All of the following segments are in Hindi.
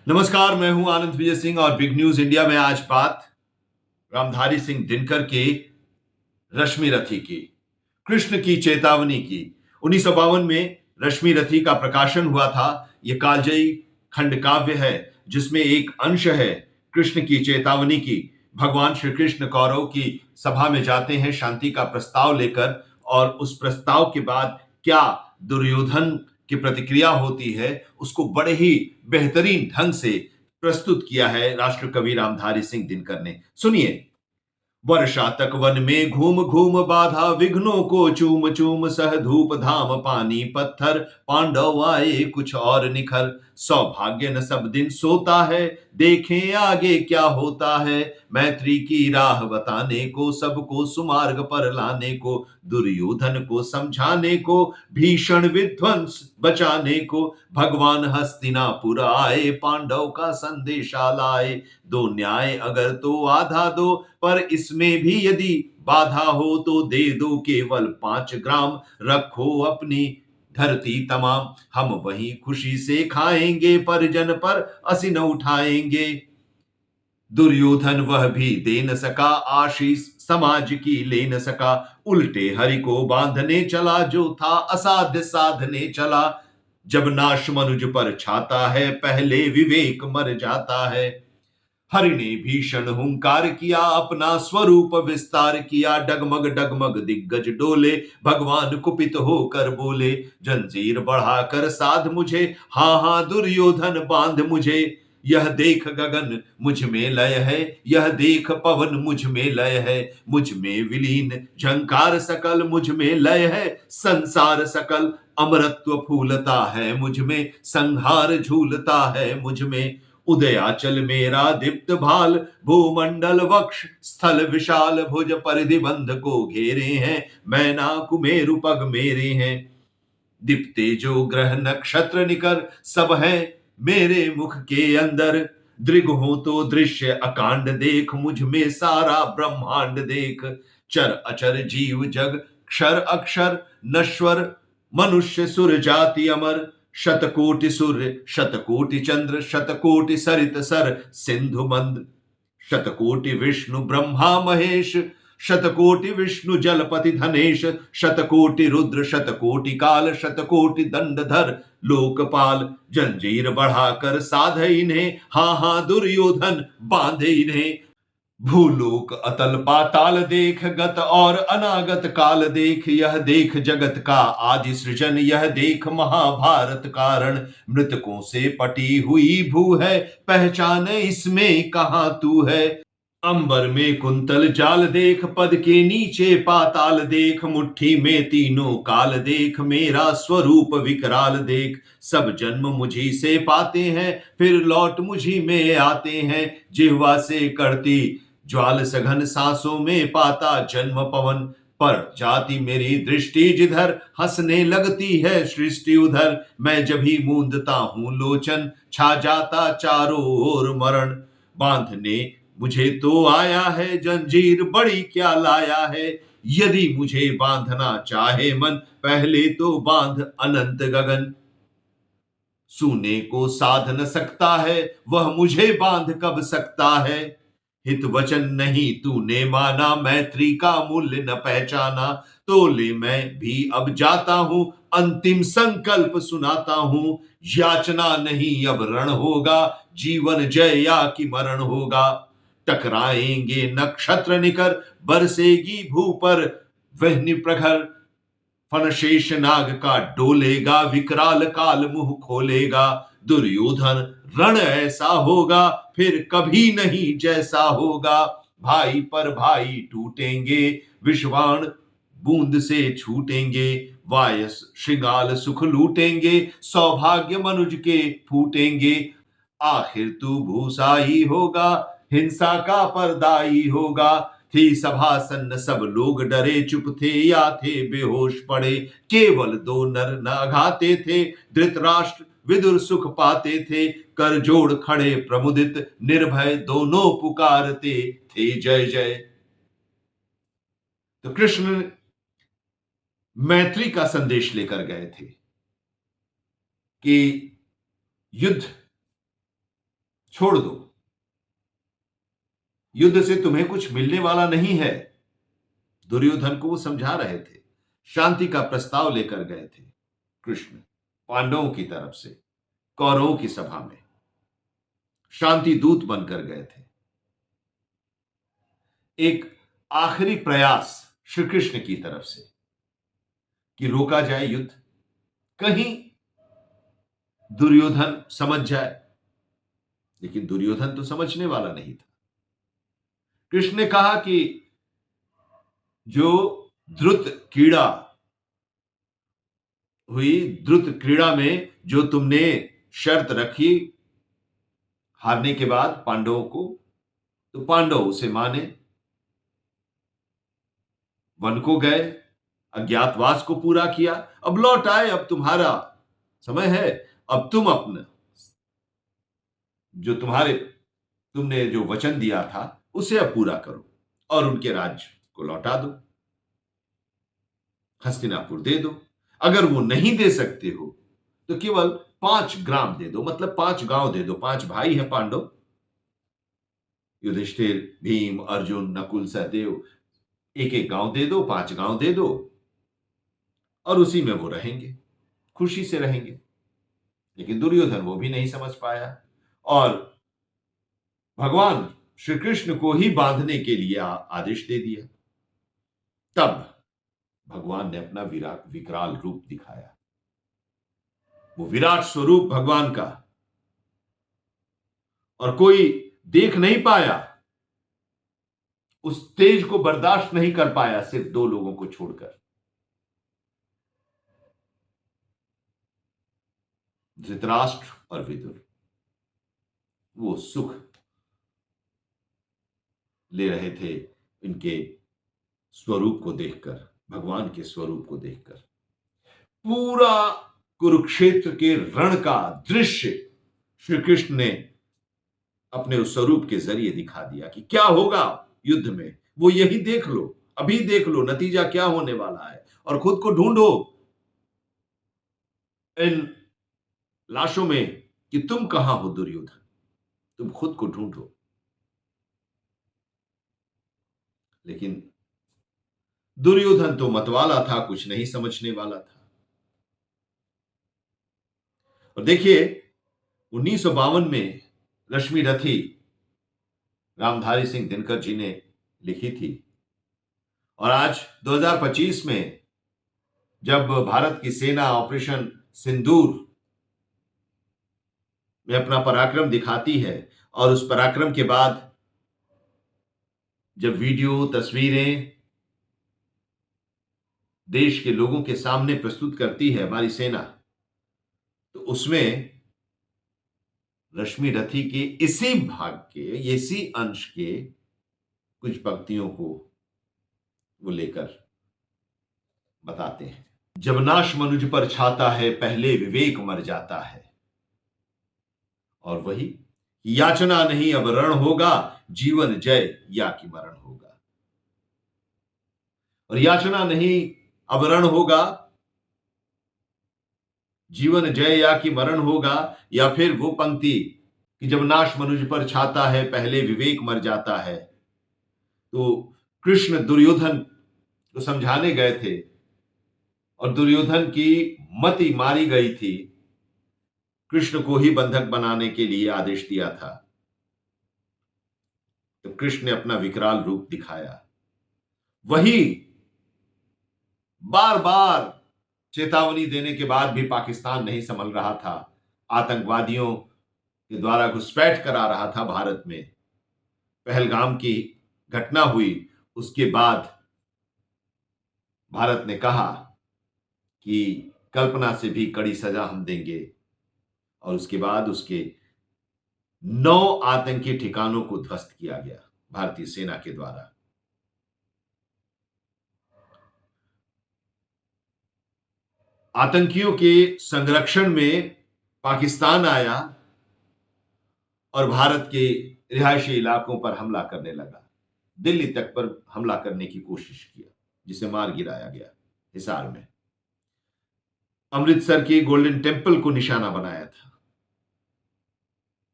नमस्कार, मैं हूं आनंद विजय सिंह और बिग न्यूज इंडिया में आज बात रामधारी सिंह दिनकर के रश्मि रथी की, कृष्ण की चेतावनी की। 1952 में रश्मि रथी का प्रकाशन हुआ था। यह कालजयी खंड काव्य है जिसमें एक अंश है कृष्ण की चेतावनी की। भगवान श्री कृष्ण कौरव की सभा में जाते हैं शांति का प्रस्ताव लेकर, और उस प्रस्ताव के बाद क्या दुर्योधन की प्रतिक्रिया होती है उसको बड़े ही बेहतरीन ढंग से प्रस्तुत किया है राष्ट्र कवि रामधारी सिंह दिनकर ने। सुनिए। वर्षा तक वन में घूम घूम बाधा विघ्नों को चूम चूम सह धूप धाम पानी पत्थर पांडव आए कुछ और निखर सौभाग्य न सब दिन सोता है देखें आगे क्या होता है मैत्री की राह बताने को सबको सुमार्ग पर लाने को दुर्योधन को समझाने को भीषण विध्वंस बचाने को भगवान हस्तिनापुर आए पांडव का संदेशा लाए दो न्याय अगर तो आधा दो पर इसमें भी यदि बाधा हो तो दे दो केवल 5 ग्राम रखो अपनी धरती तमाम हम वहीं खुशी से खाएंगे परिजन पर असी न उठाएंगे। दुर्योधन वह भी दे न सका आशीष समाज की ले न सका उल्टे हरि को बांधने चला जो था असाध्य साधने चला जब नाश मनुज पर छाता है पहले विवेक मर जाता है। हरि ने भीषण हुंकार किया अपना स्वरूप विस्तार किया डगमग डगमग दिग्गज डोले भगवान कुपित होकर बोले जंजीर बढ़ाकर साध मुझे हाँ हाँ दुर्योधन बांध मुझे यह देख गगन मुझ में लय है यह देख पवन मुझ में लय है मुझ में विलीन झंकार सकल मुझ में लय है संसार सकल अमरत्व फूलता है मुझ में संहार झूलता है मुझ में उदयाचल मेरा दीप्त भाल भूमंडल वक्ष स्थल विशाल भुज परिधि बंध को घेरे हैं मैना कुमेरु पग मेरे हैं दीप्ते जो ग्रह नक्षत्र निकर सब है मेरे मुख के अंदर दृग हो तो दृश्य अकांड देख मुझ में सारा ब्रह्मांड देख चर अचर जीव जग क्षर अक्षर नश्वर मनुष्य सुर जाति अमर शतकोटि सूर्य शतकोटि चंद्र शतकोटि सरित सर सिंधु मंद शतकोटि विष्णु ब्रह्मा महेश शतकोटि विष्णु जलपति धनेश शतकोटि रुद्र शतकोटि काल शतकोटि दंडधर लोकपाल जंजीर बढ़ाकर साध इन्हें हाँ हाँ दुर्योधन बांधे इन्हें भूलोक अतल पाताल देख गत और अनागत काल देख यह देख जगत का आदि सृजन यह देख महाभारत कारण मृतकों से पटी हुई भू है पहचान इसमें कहां तू है अंबर में कुंतल जाल देख पद के नीचे पाताल देख मुट्ठी में तीनों काल देख मेरा स्वरूप विकराल देख सब जन्म मुझी से पाते हैं फिर लौट मुझी में आते हैं जिह्वा से करती ज्वाल सघन सांसों में पाता जन्म पवन पर जाति मेरी दृष्टि जिधर हंसने लगती है सृष्टि उधर मैं जब ही मूंदता हूं लोचन छा जाता चारों ओर मरण बांधने मुझे तो आया है जंजीर बड़ी क्या लाया है यदि मुझे बांधना चाहे मन पहले तो बांध अनंत गगन सूने को साध न सकता है वह मुझे बांध कब सकता है हित वचन नहीं तूने माना मैत्री का मूल्य न पहचाना तो ले मैं भी अब जाता हूं अंतिम संकल्प सुनाता हूं याचना नहीं अब रण होगा जीवन जय या कि मरण होगा टकराएंगे नक्षत्र निकर बरसेगी भू पर वहनी प्रखर फणशेष नाग का डोलेगा विकराल काल मुंह खोलेगा दुर्योधन रण ऐसा होगा फिर कभी नहीं जैसा होगा भाई पर भाई टूटेंगे विश्वाण बूंद से छूटेंगे वायस श्रृंगाल सुख लूटेंगे सौभाग्य मनुज के फूटेंगे आखिर तू भूसा ही होगा हिंसा का परदाई होगा थी सभा सन्न सब लोग डरे चुप थे या थे बेहोश पड़े केवल दो नर न घाते थे धृतराष्ट्र विदुर सुख पाते थे कर जोड़ खड़े प्रमुदित निर्भय दोनों पुकारते थे जय जय। तो कृष्ण मैत्री का संदेश लेकर गए थे कि युद्ध छोड़ दो, युद्ध से तुम्हें कुछ मिलने वाला नहीं है। दुर्योधन को वो समझा रहे थे, शांति का प्रस्ताव लेकर गए थे कृष्ण पांडवों की तरफ से कौरवों की सभा में, शांति दूत बनकर गए थे। एक आखिरी प्रयास श्री कृष्ण की तरफ से कि रोका जाए युद्ध, कहीं दुर्योधन समझ जाए, लेकिन दुर्योधन तो समझने वाला नहीं था। कृष्ण ने कहा कि जो द्रुत क्रीड़ा हुई, द्रुत क्रीड़ा में जो तुमने शर्त रखी हारने के बाद पांडवों को, तो पांडव उसे माने, वन को गए, अज्ञातवास को पूरा किया, अब लौट आए, अब तुम्हारा समय है, अब तुम अपना जो तुमने जो वचन दिया था उसे अब पूरा करो और उनके राज्य को लौटा दो, हस्तिनापुर दे दो। अगर वो नहीं दे सकते हो तो केवल 5 ग्राम दे दो, मतलब 5 गांव दे दो। 5 भाई हैं पांडव, युधिष्ठिर, भीम, अर्जुन, नकुल, सहदेव, एक एक गांव दे दो, 5 गांव दे दो और उसी में वो रहेंगे, खुशी से रहेंगे। लेकिन दुर्योधन वो भी नहीं समझ पाया और भगवान श्री कृष्ण को ही बांधने के लिए आदेश दे दिया। तब भगवान ने अपना विकराल रूप दिखाया, वो विराट स्वरूप भगवान का, और कोई देख नहीं पाया, उस तेज को बर्दाश्त नहीं कर पाया, सिर्फ 2 लोगों को छोड़कर, धृतराष्ट्र और विदुर। वो सुख ले रहे थे इनके स्वरूप को देखकर, भगवान के स्वरूप को देखकर। पूरा कुरुक्षेत्र के रण का दृश्य श्री कृष्ण ने अपने उस स्वरूप के जरिए दिखा दिया कि क्या होगा युद्ध में, वो यही देख लो, अभी देख लो नतीजा क्या होने वाला है, और खुद को ढूंढो इन लाशों में कि तुम कहां हो दुर्योधन, तुम खुद को ढूंढो। लेकिन दुर्योधन तो मतवाला था, कुछ नहीं समझने वाला था। और देखिए 1952 में रश्मि रथी रामधारी सिंह दिनकर जी ने लिखी थी, और आज 2025 में जब भारत की सेना ऑपरेशन सिंदूर में अपना पराक्रम दिखाती है और उस पराक्रम के बाद जब वीडियो तस्वीरें देश के लोगों के सामने प्रस्तुत करती है हमारी सेना, तो उसमें रश्मि रथी के इसी भाग के, इसी अंश के कुछ पंक्तियों को वो लेकर बताते हैं। जब नाश मनुज पर छाता है, पहले विवेक मर जाता है। और वही याचना नहीं अब रण होगा, जीवन जय या कि मरण होगा। और याचना नहीं अब रण होगा, जीवन जय या कि मरण होगा, या फिर वो पंक्ति कि जब नाश मनुज पर छाता है, पहले विवेक मर जाता है। तो कृष्ण दुर्योधन को समझाने गए थे और दुर्योधन की मति मारी गई थी, कृष्ण को ही बंधक बनाने के लिए आदेश दिया था। तो कृष्ण ने अपना विकराल रूप दिखाया। वही बार बार चेतावनी देने के बाद भी पाकिस्तान नहीं संभल रहा था, आतंकवादियों के द्वारा घुसपैठ करा रहा था भारत में। पहलगाम की घटना हुई, उसके बाद भारत ने कहा कि कल्पना से भी कड़ी सजा हम देंगे, और उसके बाद उसके 9 आतंकी ठिकानों को ध्वस्त किया गया भारतीय सेना के द्वारा। आतंकियों के संरक्षण में पाकिस्तान आया और भारत के रिहायशी इलाकों पर हमला करने लगा। दिल्ली तक पर हमला करने की कोशिश किया, जिसे मार गिराया गया हिसार में। अमृतसर की गोल्डन टेम्पल को निशाना बनाया था।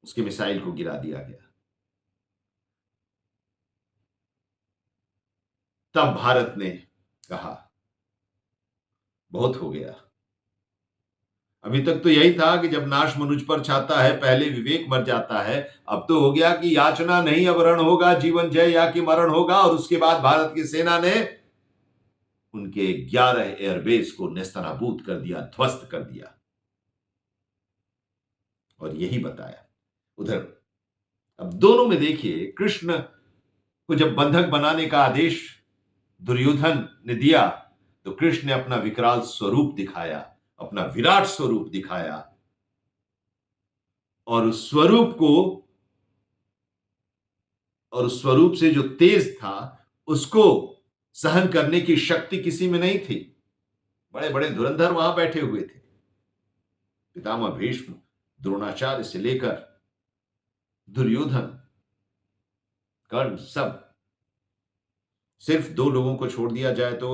उसके मिसाइल को गिरा दिया गया। तब भारत ने कहा बहुत हो गया। अभी तक तो यही था कि जब नाश मनुज पर छाता है पहले विवेक मर जाता है। अब तो हो गया कि याचना नहीं अब रण होगा, जीवन जय या कि मरण होगा। और उसके बाद भारत की सेना ने उनके 11 एयरबेस को नेस्तनाबूद कर दिया, ध्वस्त कर दिया और यही बताया। उधर अब दोनों में देखिए, कृष्ण को जब बंधक बनाने का आदेश दुर्योधन ने दिया तो कृष्ण ने अपना विकराल स्वरूप दिखाया, अपना विराट स्वरूप दिखाया और उस स्वरूप से जो तेज था उसको सहन करने की शक्ति किसी में नहीं थी। बड़े बड़े धुरंधर वहां बैठे हुए थे, पितामह भीष्म, द्रोणाचार्य से लेकर दुर्योधन, कर्ण, सब। सिर्फ 2 लोगों को छोड़ दिया जाए तो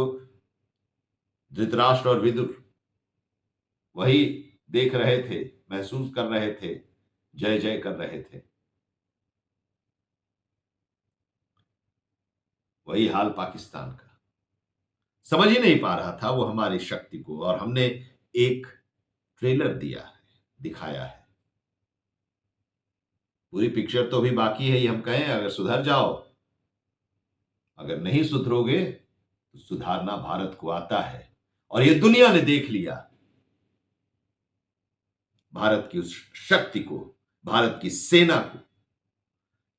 धृतराष्ट्र और विदुर, वही देख रहे थे, महसूस कर रहे थे, जय जय कर रहे थे। वही हाल पाकिस्तान का, समझ ही नहीं पा रहा था वो हमारी शक्ति को। और हमने एक ट्रेलर दिया है, दिखाया है। पूरी पिक्चर तो अभी बाकी है। ये हम कहें अगर सुधर जाओ, अगर नहीं सुधरोगे तो सुधारना भारत को आता है। और ये दुनिया ने देख लिया भारत की उस शक्ति को, भारत की सेना को।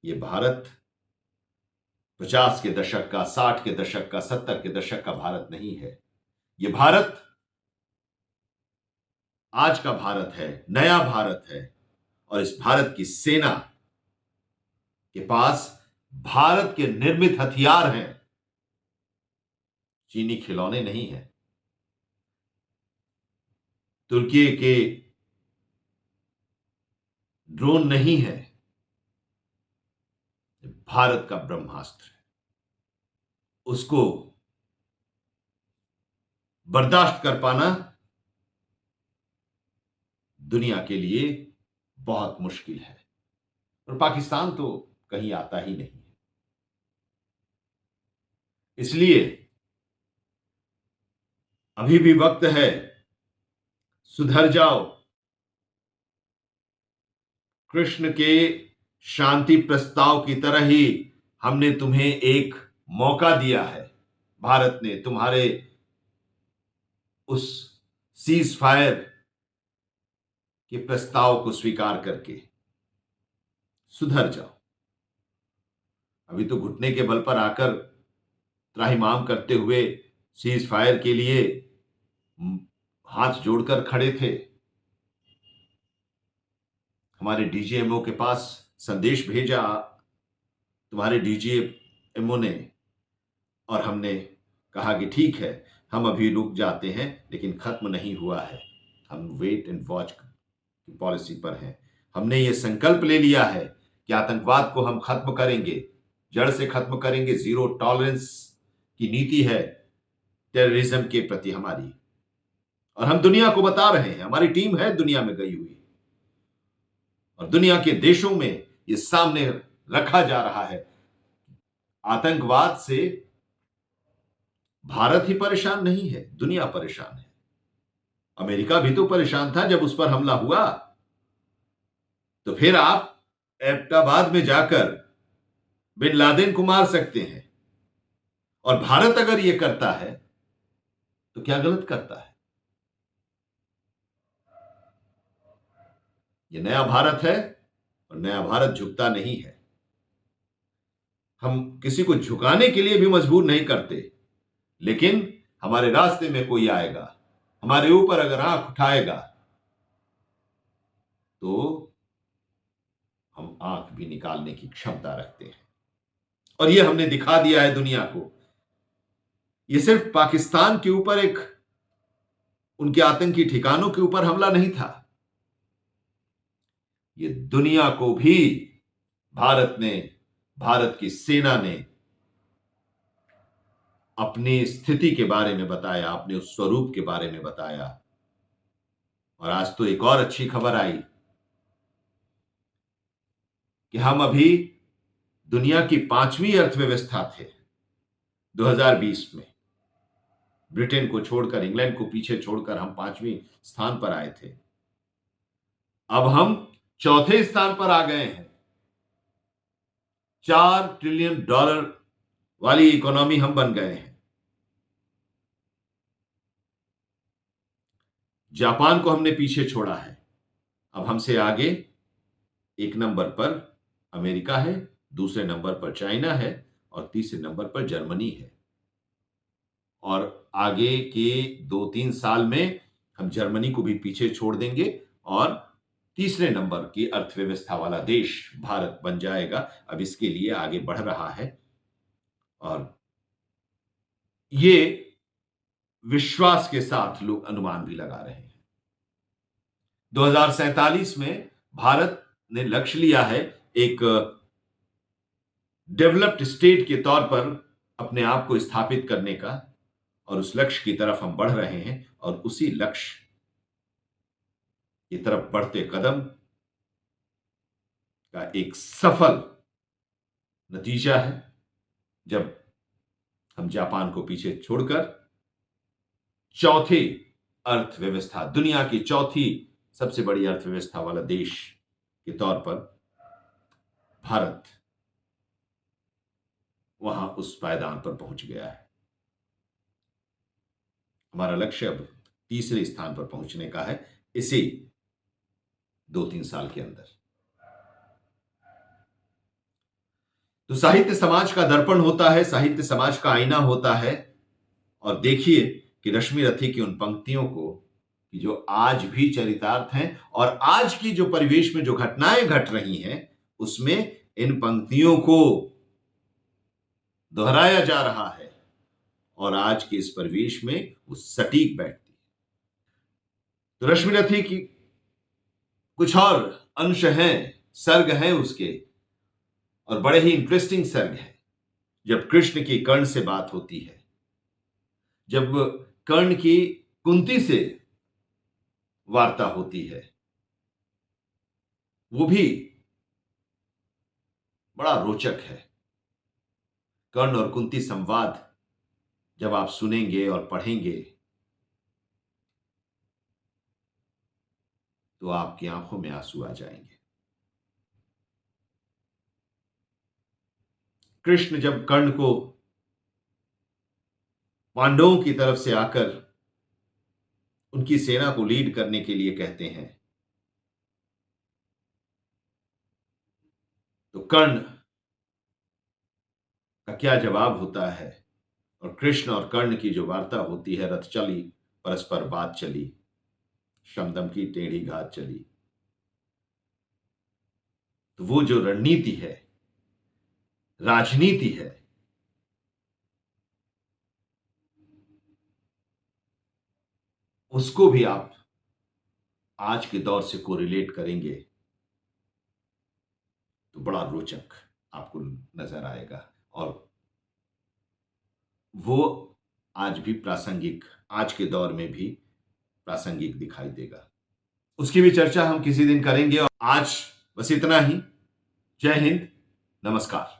ये भारत 50 के दशक का, 60 के दशक का, 70 के दशक का भारत नहीं है। ये भारत आज का भारत है, नया भारत है। और इस भारत की सेना के पास भारत के निर्मित हथियार हैं, चीनी खिलौने नहीं हैं, तुर्की के ड्रोन नहीं है। भारत का ब्रह्मास्त्र है, उसको बर्दाश्त कर पाना दुनिया के लिए बहुत मुश्किल है। और पाकिस्तान तो कहीं आता ही नहीं है। इसलिए अभी भी वक्त है, सुधर जाओ। कृष्ण के शांति प्रस्ताव की तरह ही हमने तुम्हें एक मौका दिया है। भारत ने तुम्हारे उस सीज फायर के प्रस्ताव को स्वीकार करके सुधर जाओ। अभी तो घुटने के बल पर आकर त्राहिमाम करते हुए सीज फायर के लिए हाथ जोड़कर खड़े थे। हमारे डीजीएमओ के पास संदेश भेजा तुम्हारे डीजीएमओ ने, और हमने कहा कि ठीक है, हम अभी रुक जाते हैं, लेकिन खत्म नहीं हुआ है। हम वेट एंड वॉच की पॉलिसी पर हैं। हमने ये संकल्प ले लिया है कि आतंकवाद को हम खत्म करेंगे, जड़ से खत्म करेंगे। जीरो टॉलरेंस की नीति है टेररिज्म के प्रति हमारी। और हम दुनिया को बता रहे हैं, हमारी टीम है दुनिया में गई हुई, और दुनिया के देशों में ये सामने रखा जा रहा है। आतंकवाद से भारत ही परेशान नहीं है, दुनिया परेशान है। अमेरिका भी तो परेशान था जब उस पर हमला हुआ। तो फिर आप एबटाबाद में जाकर बिन लादेन को मार सकते हैं, और भारत अगर यह करता है तो क्या गलत करता है? यह नया भारत है, और नया भारत झुकता नहीं है। हम किसी को झुकाने के लिए भी मजबूर नहीं करते, लेकिन हमारे रास्ते में कोई आएगा, हमारे ऊपर अगर आंख उठाएगा, तो हम आंख भी निकालने की क्षमता रखते हैं। और यह हमने दिखा दिया है दुनिया को। यह सिर्फ पाकिस्तान के ऊपर एक उनके आतंकी ठिकानों के ऊपर हमला नहीं था, यह दुनिया को भी भारत की सेना ने अपनी स्थिति के बारे में बताया, अपने उस स्वरूप के बारे में बताया। और आज तो एक और अच्छी खबर आई, कि हम अभी दुनिया की 5वीं अर्थव्यवस्था थे 2020 में। ब्रिटेन को छोड़कर, इंग्लैंड को पीछे छोड़कर हम 5वीं स्थान पर आए थे। अब हम चौथे स्थान पर आ गए हैं। $4 ट्रिलियन वाली इकोनॉमी हम बन गए हैं। जापान को हमने पीछे छोड़ा है। अब हमसे आगे 1 नंबर पर अमेरिका है, दूसरे नंबर पर चाइना है और तीसरे नंबर पर जर्मनी है। और आगे के 2-3 साल में हम जर्मनी को भी पीछे छोड़ देंगे और तीसरे नंबर की अर्थव्यवस्था वाला देश भारत बन जाएगा। अब इसके लिए आगे बढ़ रहा है और ये विश्वास के साथ लोग अनुमान भी लगा रहे हैं। 2047 में भारत ने लक्ष्य लिया है एक डेवलप्ड स्टेट के तौर पर अपने आप को स्थापित करने का, और उस लक्ष्य की तरफ हम बढ़ रहे हैं। और उसी लक्ष्य की तरफ बढ़ते कदम का एक सफल नतीजा है जब हम जापान को पीछे छोड़कर चौथी अर्थव्यवस्था, दुनिया की चौथी सबसे बड़ी अर्थव्यवस्था वाला देश के तौर पर भारत वहां उस पायदान पर पहुंच गया है। हमारा लक्ष्य अब तीसरे स्थान पर पहुंचने का है इसी 2-3 साल के अंदर। तो साहित्य समाज का दर्पण होता है, साहित्य समाज का आईना होता है। और देखिए कि रश्मि रथी की उन पंक्तियों को कि जो आज भी चरितार्थ हैं और आज की जो परिवेश में जो घटनाएं घट रही हैं उसमें इन पंक्तियों को दोहराया जा रहा है और आज के इस परिवेश में वो सटीक बैठती है। तो रश्मि रथी की कुछ और अंश हैं, सर्ग हैं उसके, और बड़े ही इंटरेस्टिंग सर्ग है। जब कृष्ण की कर्ण से बात होती है, जब कर्ण की कुंती से वार्ता होती है, वो भी बड़ा रोचक है। कर्ण और कुंती संवाद जब आप सुनेंगे और पढ़ेंगे तो आपकी आंखों में आंसू आ जाएंगे। कृष्ण जब कर्ण को पांडवों की तरफ से आकर उनकी सेना को लीड करने के लिए कहते हैं तो कर्ण का क्या जवाब होता है, और कृष्ण और कर्ण की जो वार्ता होती है, रथ चली परस्पर बात चली, शमदम की टेढ़ी घात चली। तो वो जो रणनीति है, राजनीति है, उसको भी आप आज के दौर से कोरिलेट करेंगे तो बड़ा रोचक आपको नजर आएगा और वो आज भी प्रासंगिक, आज के दौर में भी प्रासंगिक दिखाई देगा। उसकी भी चर्चा हम किसी दिन करेंगे। और आज बस इतना ही। जय हिंद, नमस्कार।